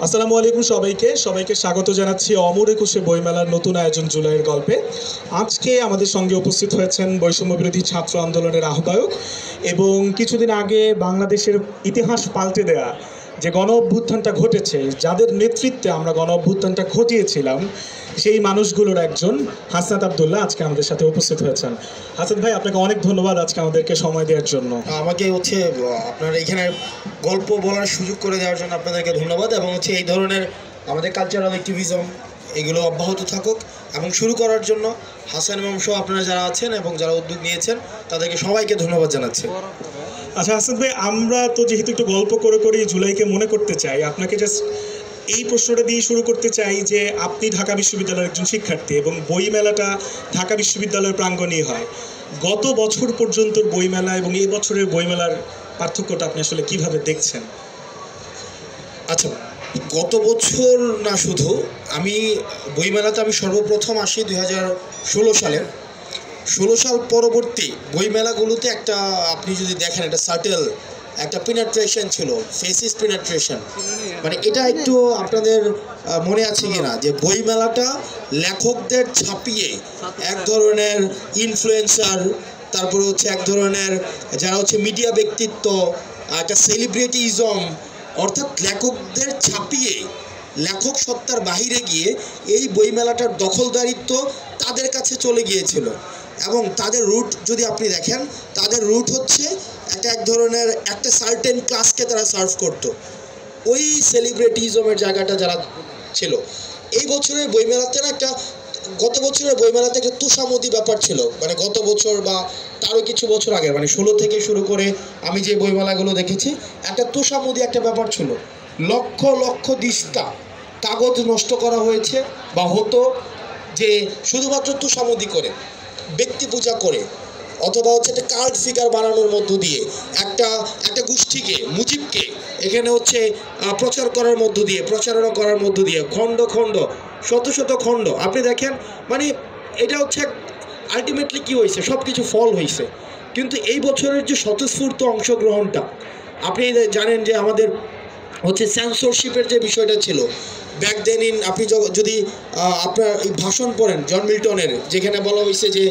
আসসালামু আলাইকুম সবাইকে সবাইকে স্বাগত জানাচ্ছি অমর একুশে বইমেলার নতুন আয়োজন জুলাইয়ের গল্পে। আজকে আমাদের সঙ্গে উপস্থিত হয়েছেন বৈষম্য বিরোধী ছাত্র আন্দোলনের আহ্বায়ক এবং কিছুদিন আগে বাংলাদেশের ইতিহাস পাল্টে দেয়া যে গণ অভ্যুত্থানটা ঘটেছে, যাদের নেতৃত্বে আমরা গণ অভ্যুত্থানটা ঘটিয়েছিলাম, সেই মানুষগুলোর একজন হাসনাত আবদুল্লাহ আজকে আমাদের সাথে উপস্থিত হয়েছেন। হাসনাত ভাই, আপনাকে অনেক ধন্যবাদ আজকে আমাদেরকে সময় দেওয়ার জন্য। আমাকে আপনার এখানে গল্প বলার সুযোগ করে দেওয়ার জন্য আপনাদেরকে ধন্যবাদ। এবং এই ধরনের আমাদের কালচারাল অ্যাক্টিভিজম এগুলো অব্যাহত থাকুক এবং শুরু করার জন্য হাসান ইমাম সহ আপনারা যারা আছেন এবং যারা উদ্যোগ নিয়েছেন তাদেরকে সবাইকে ধন্যবাদ জানাচ্ছি। আচ্ছা হাসান ভাই, আমরা তো যেহেতু একটু গল্প করে জুলাইকে মনে করতে চাই, আপনাকে জাস্ট এই প্রশ্নটা দিয়ে শুরু করতে চাই যে আপনি ঢাকা বিশ্ববিদ্যালয়ের একজন শিক্ষার্থী এবং বইমেলাটা ঢাকা বিশ্ববিদ্যালয়ের প্রাঙ্গণেই হয়। গত বছর পর্যন্ত বইমেলা এবং এই বছরের বইমেলার পার্থক্যটা আপনি আসলে কিভাবে দেখছেন? আচ্ছা, গত বছর না, শুধু আমি বইমেলাতে সর্বপ্রথম আসি 2016 সালে। 16 সাল পরবর্তী বইমেলাগুলোতে একটা, আপনি যদি দেখেন, একটা সাটেল একটা পিনাট্রেশন ছিল, ফেসিস পিনাট্রেশন। মানে এটা একটু আপনাদের মনে আছে কিনা যে বইমেলাটা লেখকদের ছাপিয়ে এক ধরনের ইনফ্লুয়েন্সার, তারপরে এক ধরনের যারা মিডিয়া ব্যক্তিত্ব, একটা সেলিব্রিটিজম, অর্থাৎ লেখকদের ছাপিয়ে লেখক সত্তার বাহিরে গিয়ে এই বইমেলাটার দখলদারিত্ব তাদের কাছে চলে গিয়েছিল। এবং তাদের রুট যদি আপনি দেখেন, তাদের রুট হচ্ছে এক ধরনের একটা সার্টেন ক্লাসকে তারা সার্ভ করতো, ওই সেলিব্রিটিজমের জায়গাটা যারা ছিল। এই বছরের বইমেলাতে গত বছরের বইমেলাতে একটা তুষামদি ব্যাপার ছিল। মানে গত বছর বা তারও কিছু বছর আগে, মানে 16 থেকে শুরু করে আমি যে বইমেলাগুলো দেখেছি, একটা তুষামদি একটা ব্যাপার ছিল। লক্ষ লক্ষ দিস্তা কাগজ নষ্ট করা হয়েছে বা হতো, যে শুধুমাত্র তুষামদি করে, ব্যক্তি পূজা করে, অথবা একটা কার্ড ফিগার বানানোর মধ্য দিয়ে একটা গোষ্ঠীকে, মুজিবকে এখানে প্রচার করার মধ্য দিয়ে, প্রচারণা করার মধ্য দিয়ে খণ্ড খণ্ড, শত শত খণ্ড আপনি দেখেন। মানে এটা আলটিমেটলি কি হয়েছে, সব কিছু ফল হয়েছে। কিন্তু এই বছরের যে স্বতঃস্ফূর্ত অংশগ্রহণটা, আপনি জানেন যে আমাদের সেন্সরশিপের যে বিষয়টা ছিল ব্যাক দেন ইন, আপনি যদি আপনার ভাষণ পড়েন জন মিল্টনের, যেখানে বলা হয়েছে যে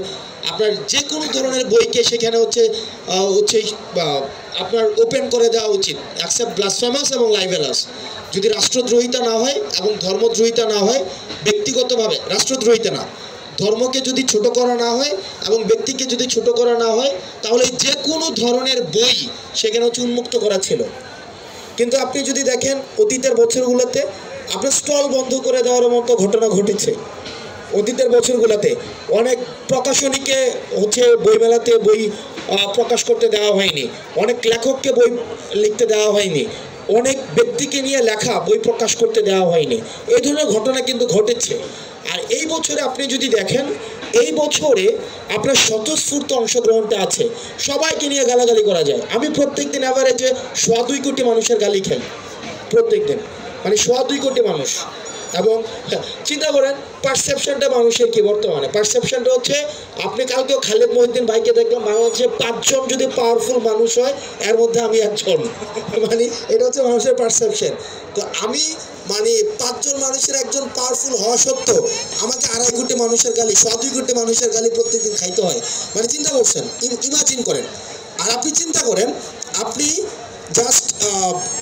আপনার যে কোনো ধরনের বইকে সেখানে আপনার ওপেন করে দেওয়া উচিত, অ্যাকসেপ্ট ব্লাসফেমাস এবং লাইবেলাস, যদি রাষ্ট্রদ্রোহিতা না হয় এবং ধর্মদ্রোহিতা না হয়, ব্যক্তিগতভাবে রাষ্ট্রদ্রোহিতা না, ধর্মকে যদি ছোট করা না হয় এবং ব্যক্তিকে যদি ছোট করা না হয়, তাহলে যে কোনো ধরনের বই সেখানে উন্মুক্ত করা ছিল। কিন্তু আপনি যদি দেখেন অতীতের বছরগুলোতে আপনার স্টল বন্ধ করে দেওয়ার মতো ঘটনা ঘটেছে। অতীতের বছরগুলোতে অনেক প্রকাশনীকে বইমেলাতে বই প্রকাশ করতে দেওয়া হয়নি, অনেক লেখককে বই লিখতে দেওয়া হয়নি, অনেক ব্যক্তিকে নিয়ে লেখা বই প্রকাশ করতে দেওয়া হয়নি। এই ধরনের ঘটনা কিন্তু ঘটেছে। আর এই বছরে আপনি যদি দেখেন, এই বছরে আপনার স্বতঃস্ফূর্ত অংশগ্রহণটা আছে, সবাইকে নিয়ে গালাগালি করা যায়। আমি প্রত্যেক দিন অ্যাভারেজে 2.25 কোটি মানুষের গালি খেলি প্রত্যেক দিন, মানে 2.25 কোটি মানুষ। এবং চিন্তা করেন পারসেপশনটা মানুষের কি বর্তমানে, পারসেপশনটা আপনি কালকেও খালেদ মহিউদ্দিন ভাইকে দেখলাম, বাংলাদেশে 5 জন যদি পাওয়ারফুল মানুষ হয় এর মধ্যে আমি একজন। মানে এটা মানুষের পারসেপশন। তো আমি 5 জন মানুষের একজন পাওয়ারফুল হওয়া সত্ত্বেও আমাকে 2.5 কোটি মানুষের গালি, 2.25 কোটি মানুষের গালি প্রত্যেকদিন খাইতে হয়। মানে চিন্তা করছেন, ইমাজিন করেন। আর আপনি চিন্তা করেন, আপনি জাস্ট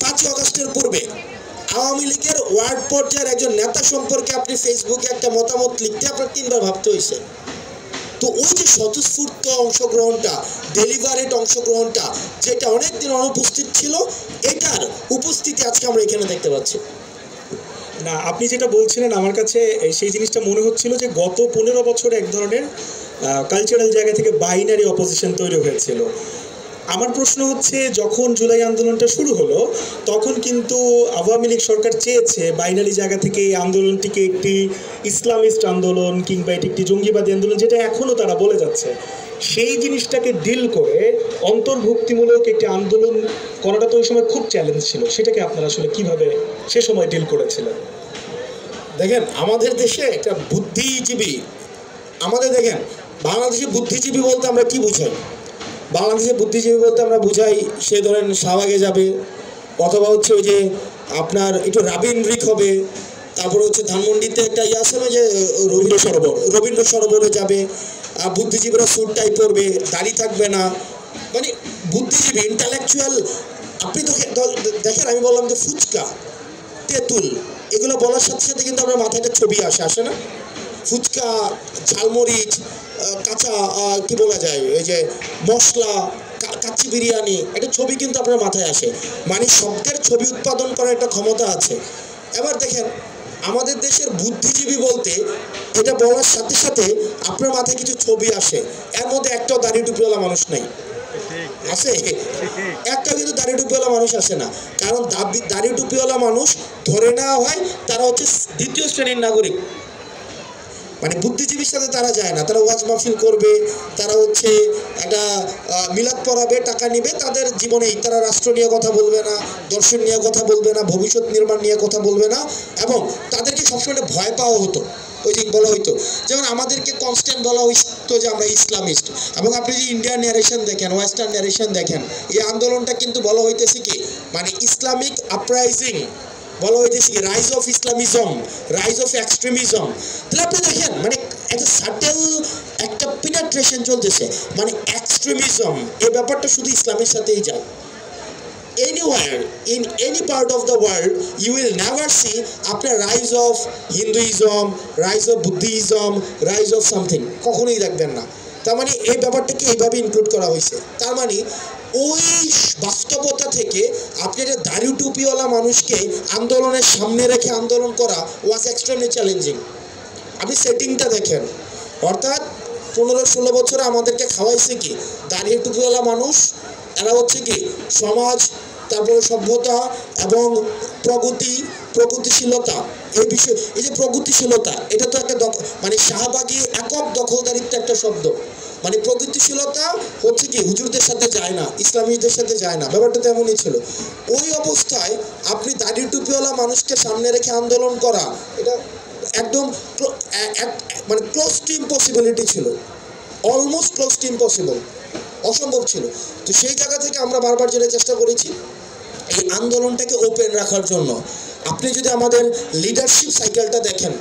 5 আগস্টের পূর্বে আওয়ামী লীগের ওয়ার্ড পর্যায়ের একজন নেতা সম্পর্কে আপনি ফেসবুকে একটা মতামত লিখতে আপনার 3 বার ভাবতে হয়েছে। তো ওই যে স্বতঃস্ফূর্ত অংশগ্রহণটা, ডেলিভারেট অংশগ্রহণটা, যেটা অনেকদিন অনুপস্থিত ছিল, এটার উপস্থিতি আজকে আমরা এখানে দেখতে পাচ্ছি। না, আপনি যেটা বলছিলেন আমার কাছে সেই জিনিসটা মনে হচ্ছিল যে গত 15 বছরে এক ধরনের কালচারাল জায়গা থেকে বাইনারি অপোজিশন তৈরি হয়েছিল। আমার প্রশ্ন হচ্ছে, যখন জুলাই আন্দোলনটা শুরু হলো তখন কিন্তু আওয়ামী লীগ সরকার চেয়েছে বাইনারি জায়গা থেকে এই আন্দোলনটিকে একটি ইসলামিস্ট আন্দোলন কিংবা এটি একটি জঙ্গিবাদী আন্দোলন, যেটা এখনও তারা বলে যাচ্ছে, সেই জিনিসটাকে ডিল করে অন্তর্ভুক্তিমূলক একটি আন্দোলন করাটা তো ওই সময় খুব চ্যালেঞ্জ ছিল। সেটাকে আপনারা আসলে কিভাবে সে সময় ডিল করেছিলেন? দেখেন, আমাদের দেশে একটা বুদ্ধিজীবী, দেখেন বাংলাদেশে বুদ্ধিজীবী বলতে আমরা কি বুঝাই? বাংলাদেশে বুদ্ধিজীবী বলতে আমরা বুঝাই, সে ধরেন শাহবাগে যাবে, অথবা ওই যে আপনার একটু রাবিন্দ্রিক হবে, তারপরে হচ্ছে ধানমন্ডিতে একটা ইয়ে আছে না যে রবীন্দ্র সরোবরে যাবে, বুদ্ধিজীবীরা স্যুট টাই পরবে, দাড়ি থাকবে না, মানে বুদ্ধিজীবী ইন্টালেকচুয়াল। আপনি দেখেন আমি বললাম যে ফুচকা, তেঁতুল, এগুলো বলার সাথে সাথে কিন্তু আমার মাথায় একটা ছবি আসে না? ফুচকা, ঝালমরিচ, কাঁচা কি বলা যায় ওই যে মশলা, কাচ্চি বিরিয়ানি, একটা ছবি কিন্তু আপনার মাথায় আসে। মানে শব্দের ছবি উৎপাদন করার একটা ক্ষমতা আছে। এবার দেখেন আমাদের দেশের বুদ্ধিজীবী বলতে এটা বলার সাথে সাথে আপনার মাথায় কিছু ছবি আসে, এর মধ্যে একটাও দাড়ি টুপিওয়ালা মানুষ নাই, আছে একটা কিন্তু দাড়ি টুপিওয়ালা মানুষ আসে না। কারণ দাড়ি টুপিওয়ালা মানুষ ধরে নেওয়া হয় তারা হচ্ছে দ্বিতীয় শ্রেণীর নাগরিক, মানে বুদ্ধিজীবীর সাথে তারা যায় না। তারা ওয়াজ মাহফিল করবে, তারা হচ্ছে একটা মিলাদ পড়াবে, টাকা নিবে, তাদের জীবনেই তারা রাষ্ট্র নিয়ে কথা বলবে না, দর্শন নিয়ে কথা বলবে না, ভবিষ্যৎ নির্মাণ নিয়ে কথা বলবে না। এবং তাদেরকে সবসময় ভয় পাওয়া হতো, ওই যে বলা হইতো, যেমন আমাদেরকে কনস্ট্যান্ট বলা হইতো যে আমরা ইসলামিস্ট। এবং আপনি যদি ইন্ডিয়ান ন্যারেশন দেখেন, ওয়েস্টার্ন ন্যারেশন দেখেন, এই আন্দোলনটা কিন্তু বলা হইতেছে কি, মানে ইসলামিক আপরাইজিং, বলা হইতেছে কি rise of Islamism, rise of extremism. তাহলে আপনি দেখেন মানে একটা সাটেল একটা পিনাট্রেশন চলতেছে, মানে এক্সট্রিমিজম এই ব্যাপারটা শুধু ইসলামের সাথেই যায়। Anywhere in any part of the world you will never see আপনার rise of Hinduism, rise of Buddhism, rise of something কখনোই দেখবেন না। তার মানে এই ব্যাপারটাকে এইভাবে ইনক্লুড করা হয়েছে। তার মানে ওই বাস্তবতা থেকে আপনি একটা দাড়ি টুপিওয়ালা মানুষকে আন্দোলনের সামনে রেখে আন্দোলন করা ওয়াজ এক্সট্রিমলি চ্যালেঞ্জিং। আপনি সেটিংটা দেখেন, অর্থাৎ 15-16 বছরে আমাদেরকে খাওয়াইছে কি দাড়ি টুপিওয়ালা মানুষ, এরা হচ্ছে কি সমাজ, তারপরে সভ্যতা এবং প্রগতিশীলতা, এই বিষয়, এই যে প্রগতিশীলতা, এটা তো একটা মানে শাহবাগী একক দখলদারিত্ব একটা শব্দ। মানে প্রগতিশীলতা হচ্ছে কি হুজুরদের সাথে যায় না, ইসলামীদের সাথে যায় না, ব্যাপারটা তেমনই ছিল। ওই অবস্থায় আপনি দাড়ি টুপিওয়ালা মানুষকে সামনে রেখে আন্দোলন করা, এটা একদম মানে ক্লোজ টু ইম্পসিবিলিটি ছিল, অলমোস্ট ক্লোজ টু ইম্পসিবল, অসম্ভব ছিল। তো সেই জায়গা থেকে আমরা বারবার যেটা চেষ্টা করেছি এই আন্দোলনটাকে ওপেন রাখার জন্য। আপনি যদি আমাদের লিডারশিপ সাইকেলটা দেখেন,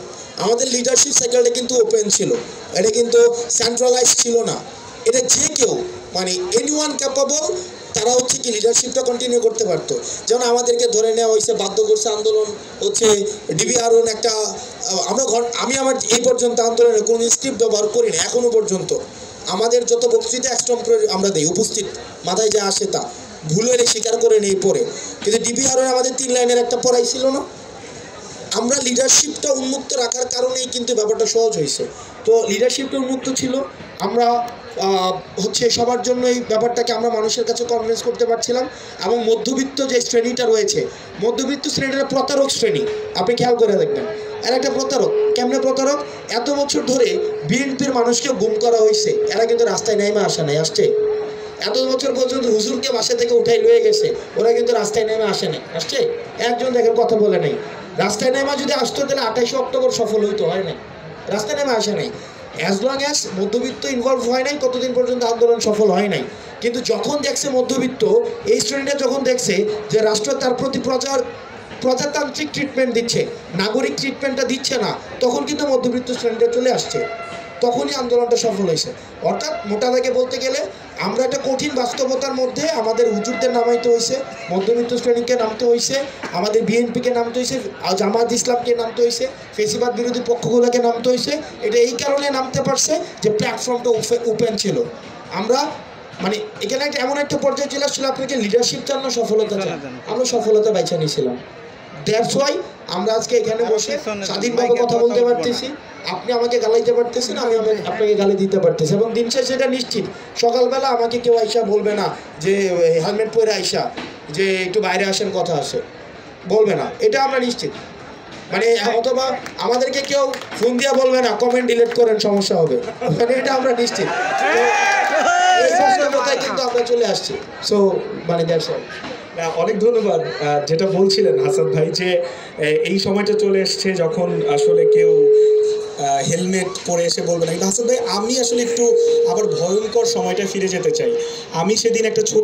আমাদের লিডারশিপ সাইকেলটা কিন্তু ওপেন ছিল, এটা কিন্তু সেন্ট্রালাইজ ছিল না। এটা যে কেউ মানে এনিওয়ান ক্যাপাবল তারা হচ্ছে কি লিডারশিপটা কন্টিনিউ করতে পারতো। যেমন আমাদেরকে ধরে নেওয়া হয়েছে, বাধ্য করছে আন্দোলন হচ্ছে ডিবিআরওন একটা, আমি আমার এই পর্যন্ত আন্দোলনে কোনো স্ক্রিপ্ট ব্যবহার করি না এখনো পর্যন্ত। আমাদের যত বক্তৃতা একদম আমরা দিই, উপস্থিত মাথায় যা আসে তা ভুল হলে স্বীকার করে নেই পরে। কিন্তু ডিবিআরওন আমাদের 3 লাইনের একটা পড়াই ছিল না। আমরা লিডারশিপটা উন্মুক্ত রাখার কারণেই কিন্তু ব্যাপারটা সহজ হয়েছে। তো লিডারশিপটা উন্মুক্ত ছিল, আমরা হচ্ছে সবার জন্য এই ব্যাপারটাকে আমরা মানুষের কাছে কনভিন্স করতে পারছিলাম। এবং মধ্যবিত্ত যে শ্রেণীটা রয়েছে, মধ্যবিত্ত শ্রেণীটা প্রতারক শ্রেণী, আপনি খেয়াল করে দেখবেন। এরা একটা প্রতারক, কেমনে প্রতারক? এত বছর ধরে বিএনপির মানুষকে গুম করা হয়েছে, এরা কিন্তু রাস্তায় নেমে আসে নাই, আসছে। এত বছর পর্যন্ত হুজুরকে বাসা থেকে উঠাই লয়ে গেছে, ওরা কিন্তু রাস্তায় নেমে আসে নাই, আসছে। একজন দেখেন কথা বলে নাই। রাস্তায় নেমা যদি আসতো তাহলে 28 অক্টোবর সফল হইতো, হয় নাই, রাস্তায় নেমে আসে নাই। অ্যাজ লং অ্যাজ মধ্যবিত্ত ইনভলভ হয় নাই ততদিন পর্যন্ত আন্দোলন সফল হয় নাই। কিন্তু যখন দেখছে মধ্যবিত্ত এই শ্রেণীটা যখন দেখছে যে রাষ্ট্র তার প্রতি প্রজাতান্ত্রিক ট্রিটমেন্ট দিচ্ছে, নাগরিক ট্রিটমেন্টটা দিচ্ছে না, তখন কিন্তু মধ্যবিত্ত শ্রেণীটা চলে আসছে, তখনই আন্দোলনটা সফল হয়েছে। অর্থাৎ মোটা দাগে বলতে গেলে আমরা একটা কঠিন বাস্তবতার মধ্যে আমাদের হুজুরদের নামাইতে হয়েছে, মধ্যবিত্ত শ্রেণীকে নামতে হয়েছে, আমাদের বিএনপিকে নামতে হয়েছে, জামাত ইসলামকে নামতে হয়েছে, ফেসিবাদ বিরোধী পক্ষগুলোকে নামতে হয়েছে। এটা এই কারণে নামতে পারছে যে প্ল্যাটফর্মটা ওপেন ছিল। আমরা মানে এখানে একটা এমন একটা পর্যায়ে চলে আসছিল, আপনাকে লিডারশিপ চান না সফলতা চান, আমরা সফলতা বেছে নিয়েছিলাম। দ্যাটস ওয়াই আমরা আজকে এখানে বসে স্বাধীনভাবে কথা বলতে পারতেছি। আপনি আমাকে গালাইতে পারতেছেন, আমি আপনাকে গালি দিতে পারতেছি। এবং দিন শেষে এটা নিশ্চিত, সকালবেলা আমাকে কেউ আইসা বলবে না যে হেলমেট পরে আইসা যে একটু বাইরে আসেন, কথা আসে, বলবে না, এটা আমরা নিশ্চিত। মানে অথবা আমাদেরকে কেউ ফোন দিয়ে বলবে না কমেন্ট ডিলিট করেন, সমস্যা হবে, মানে এটা আমরা নিশ্চিত। এই বাস্তবতায় কিন্তু আমরা চলে আসছি। সো মানে দ্যাটস অল। অনেক ধন্যবাদ। যেটা বলছিলেন হাসান ভাই যে এই সময়টা চলে এসছে যখন আসলে কেউ হেলমেট পরে এসে বলবে না। কিন্তু হাসান ভাই আমি আসলে একটু আবার ভয়ঙ্কর সময়টা ফিরে যেতে চাই। আমি সেদিন একটা ছবি